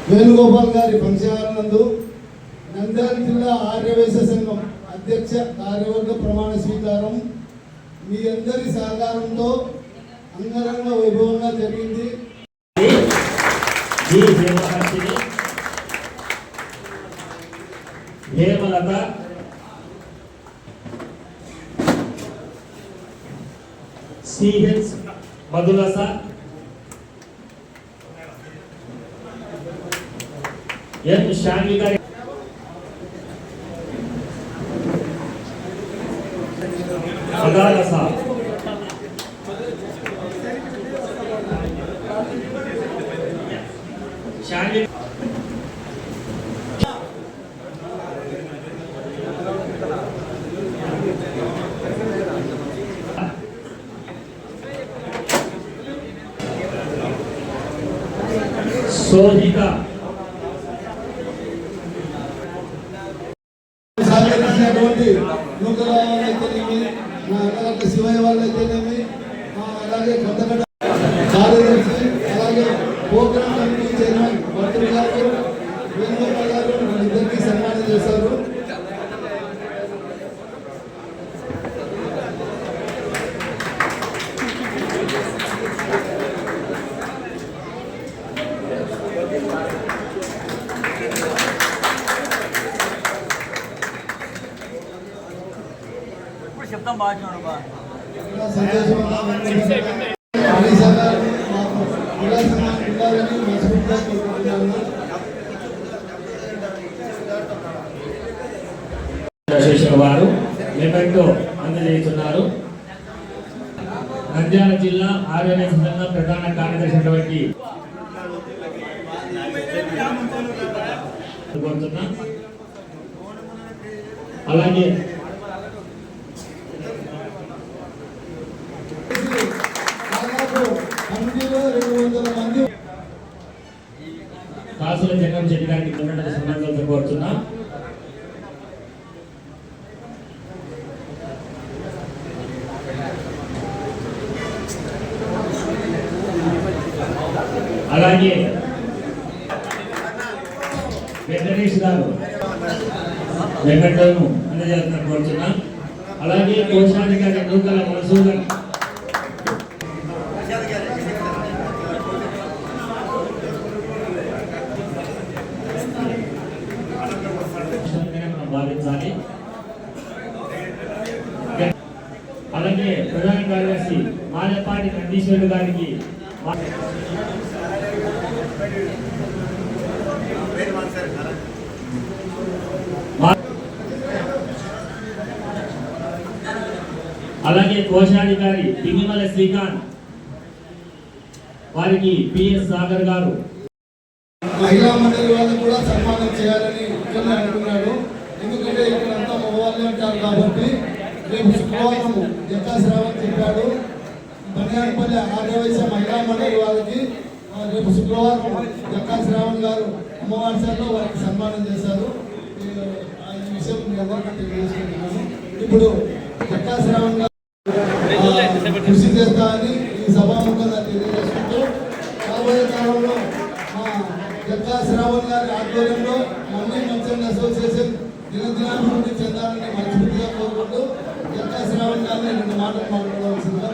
వేణుగోపాల్ గారి పంచానందు నంద్యాల జిల్లా ఆర్యవైశ్య సంఘం అధ్యక్ష కార్యవర్గ ప్రమాణ స్వీకారం మీ అందరి సహకారంతో అంగరంగ వైభవంగా జరిగింది. హేమలత, సిహెచ్ మధులస, ఎన్ శాన్వి గారి అదాలస, శాన్వి సోహిక శివయ్య వాళ్ళైతేనేమి అలాగే కొత్తగడ్డ కార్యదర్శి అలాగే ప్రోగ్రామ్ కమిటీ చైర్మన్ మంత్రి గారు వేణుగోపాల్ గారు ఇద్దరికి సన్మానం చేశారు. శబ్దం బాగా వారు మెమెంటో అందజేస్తున్నారు. నంద్యాల జిల్లా ఆర్యవైశ్య సంఘం ప్రధాన కార్యదర్శి అలాగే కాసుల జగన్ చెట్టు గారికి సంబంధాలతో కోరుతున్నా. అలాగే వెంకటేష్ గారు వెంకటను అందజేస్తున్న కోరుతున్నా. అలాగే కోశాధికారి నూకల మసూదన్, భావించాలి. అలాగే ప్రధాన కార్యదర్శి మాలపాటి నందీశ్వరుడు గారికి అలాగే కోశాధికారి దిగిమల శ్రీకాంత్ వారికి పిఎస్ సాగర్ గారు మహిళా మండలి వాళ్ళని కూడా సన్మానం చేయాలని అనుకున్నాడు. ఎందుకంటే ఇక్కడ అంతా మగవాళ్ళే ఉంటారు కాబట్టి రేపు శుక్రవారం జక్కా శ్రావణ్ చెప్పాడు. బనియానపల్లి ఆర్యవైశ్య మహిళా మండలి వాళ్ళకి రేపు శుక్రవారం జక్కా శ్రావణ్ గారు అమ్మవారి సార్లో వారికి సన్మానం చేశారు. ఈ విషయం మీ అందరికీ తెలియజేసుకుంటున్నాను. ఇప్పుడు జక్కా శ్రావణ్ గారు కృషి చేస్తామని ఈ సభాముఖంగా తెలియజేసుకుంటూ రాబోయే కాలంలో జక్కా శ్రావణ్ గారి ఆధ్వర్యంలో మమ్మీ మంచం అసోసియేషన్ దినదినాభివృద్ధి చెందాలని మనస్ఫూర్తిగా కోరుకుంటూ జక్కా శ్రావణ్ గారిని 2 మాటలు మాట్లాడవలసిందిగా